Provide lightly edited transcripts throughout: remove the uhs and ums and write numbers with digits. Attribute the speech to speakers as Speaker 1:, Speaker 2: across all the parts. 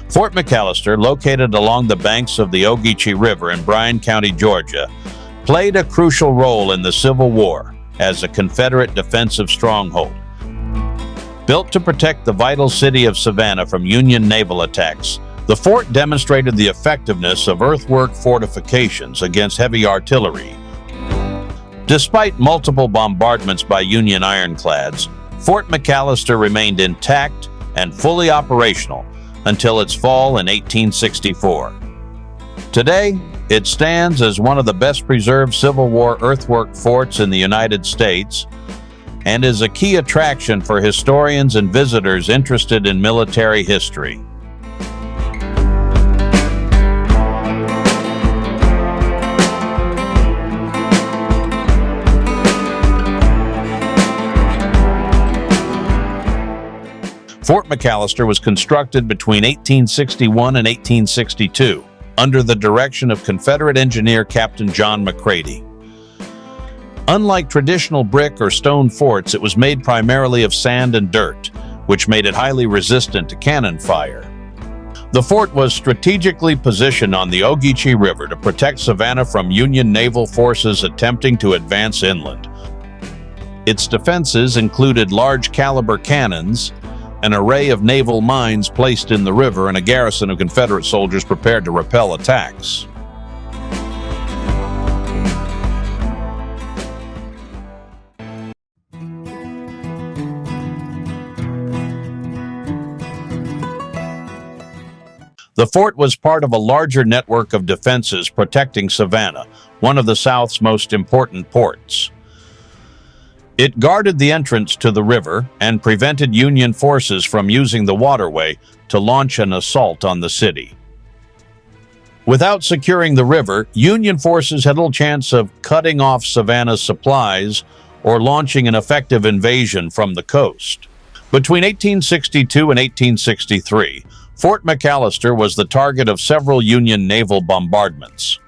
Speaker 1: Fort McAllister, located along the banks of the Ogeechee River in Bryan County, Georgia, played a crucial role in the Civil War as a Confederate defensive stronghold. Built to protect the vital city of Savannah from Union naval attacks, the fort demonstrated the effectiveness of earthwork fortifications against heavy artillery. Despite multiple bombardments by Union ironclads, Fort McAllister remained intact and fully operational until its fall in 1864. Today, it stands as one of the best preserved Civil War earthwork forts in the United States and is a key attraction for historians and visitors interested in military history. Fort McAllister was constructed between 1861 and 1862 under the direction of Confederate engineer Captain John McCready. Unlike traditional brick or stone forts, it was made primarily of sand and dirt, which made it highly resistant to cannon fire. The fort was strategically positioned on the Ogeechee River to protect Savannah from Union naval forces attempting to advance inland. Its defenses included large caliber cannons, an array of naval mines placed in the river, and a garrison of Confederate soldiers prepared to repel attacks. The fort was part of a larger network of defenses protecting Savannah, one of the South's most important ports. It guarded the entrance to the river and prevented Union forces from using the waterway to launch an assault on the city. Without securing the river, Union forces had little chance of cutting off Savannah's supplies or launching an effective invasion from the coast. Between 1862 and 1863, Fort McAllister was the target of several Union naval bombardments.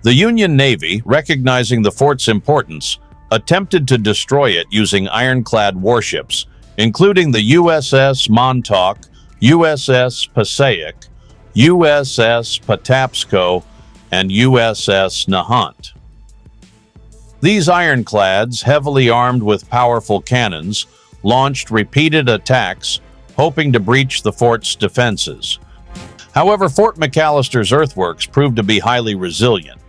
Speaker 1: The Union Navy, recognizing the fort's importance, attempted to destroy it using ironclad warships, including the USS Montauk, USS Passaic, USS Patapsco, and USS Nahant. These ironclads, heavily armed with powerful cannons, launched repeated attacks, hoping to breach the fort's defenses. However, Fort McAllister's earthworks proved to be highly resilient.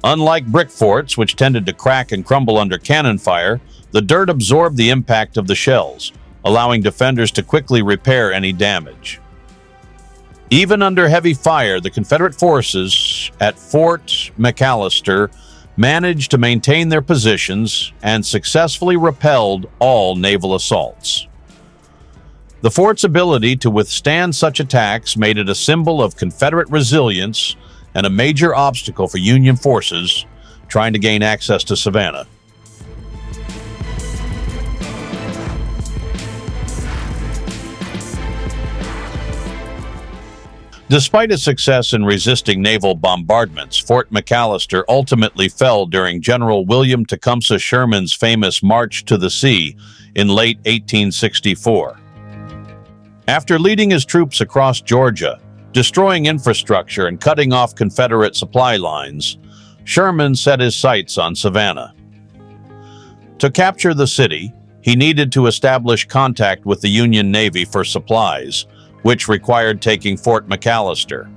Speaker 1: Unlike brick forts, which tended to crack and crumble under cannon fire, the dirt absorbed the impact of the shells, allowing defenders to quickly repair any damage. Even under heavy fire, the Confederate forces at Fort McAllister managed to maintain their positions and successfully repelled all naval assaults. The fort's ability to withstand such attacks made it a symbol of Confederate resilience and a major obstacle for Union forces trying to gain access to Savannah. Despite its success in resisting naval bombardments, Fort McAllister ultimately fell during General William Tecumseh Sherman's famous March to the Sea in late 1864. After leading his troops across Georgia, destroying infrastructure and cutting off Confederate supply lines, Sherman set his sights on Savannah. To capture the city, he needed to establish contact with the Union Navy for supplies, which required taking Fort McAllister.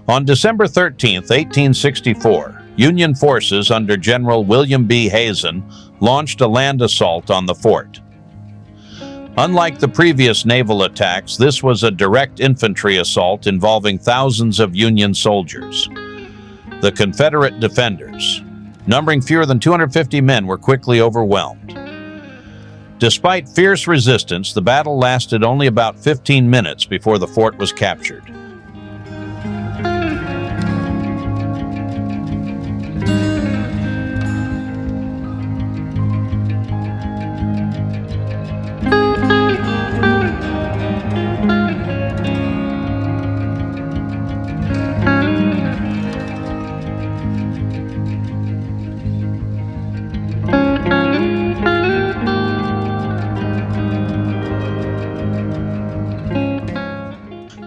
Speaker 1: On December 13, 1864, Union forces under General William B. Hazen launched a land assault on the fort. Unlike the previous naval attacks, this was a direct infantry assault involving thousands of Union soldiers. The Confederate defenders, numbering fewer than 250 men, were quickly overwhelmed. Despite fierce resistance, the battle lasted only about 15 minutes before the fort was captured.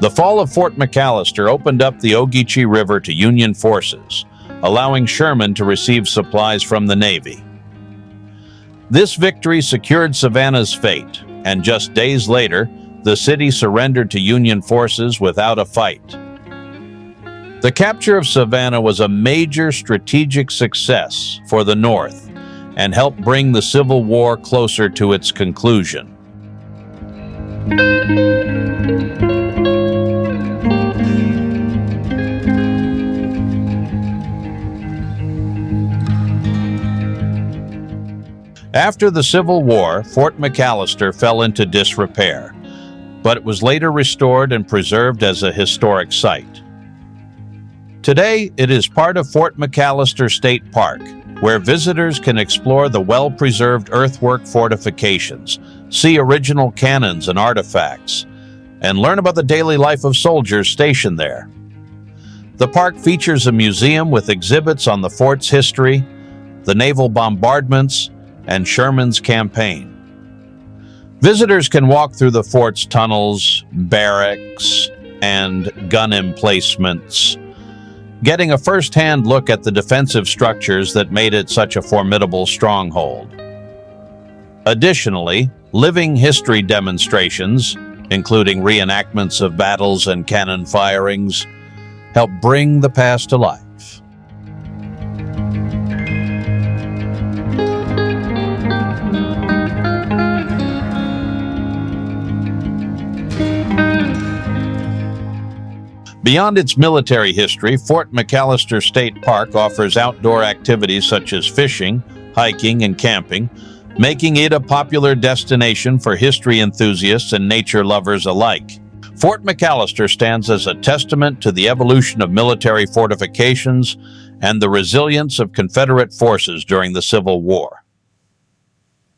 Speaker 1: The fall of Fort McAllister opened up the Ogeechee River to Union forces, allowing Sherman to receive supplies from the Navy. This victory secured Savannah's fate, and just days later, the city surrendered to Union forces without a fight. The capture of Savannah was a major strategic success for the North and helped bring the Civil War closer to its conclusion. After the Civil War, Fort McAllister fell into disrepair, but it was later restored and preserved as a historic site. Today, it is part of Fort McAllister State Park, where visitors can explore the well-preserved earthwork fortifications, see original cannons and artifacts, and learn about the daily life of soldiers stationed there. The park features a museum with exhibits on the fort's history, the naval bombardments, and Sherman's campaign. Visitors can walk through the fort's tunnels, barracks, and gun emplacements, getting a first-hand look at the defensive structures that made it such a formidable stronghold. Additionally, living history demonstrations, including reenactments of battles and cannon firings, help bring the past to life. Beyond its military history, Fort McAllister State Park offers outdoor activities such as fishing, hiking, and camping, making it a popular destination for history enthusiasts and nature lovers alike. Fort McAllister stands as a testament to the evolution of military fortifications and the resilience of Confederate forces during the Civil War.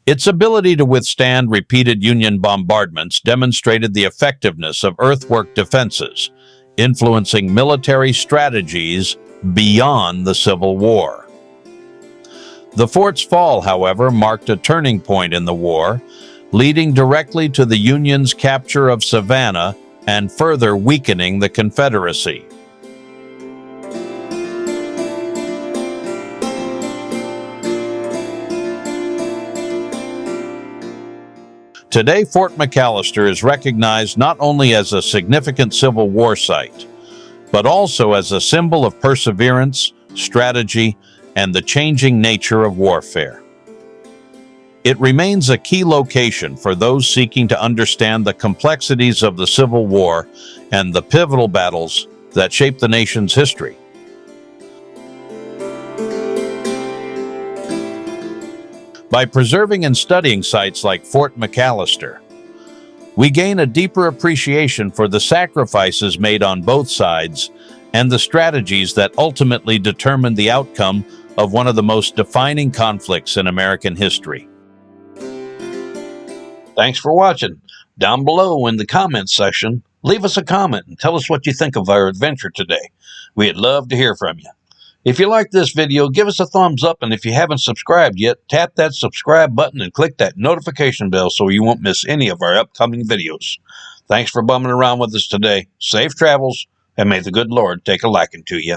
Speaker 1: Its ability to withstand repeated Union bombardments demonstrated the effectiveness of earthwork defenses, influencing military strategies beyond the Civil War. The fort's fall, however, marked a turning point in the war, leading directly to the Union's capture of Savannah and further weakening the Confederacy. Today, Fort McAllister is recognized not only as a significant Civil War site, but also as a symbol of perseverance, strategy, and the changing nature of warfare. It remains a key location for those seeking to understand the complexities of the Civil War and the pivotal battles that shaped the nation's history. By preserving and studying sites like Fort McAllister, we gain a deeper appreciation for the sacrifices made on both sides and the strategies that ultimately determined the outcome of one of the most defining conflicts in American history. Thanks for watching. Down below in the comments section, leave us a comment and tell us what you think of our adventure today. We'd love to hear from you. If you like this video, give us a thumbs up, and if you haven't subscribed yet, tap that subscribe button and click that notification bell so you won't miss any of our upcoming videos. Thanks for bumming around with us today. Safe travels, and may the good Lord take a liking to you.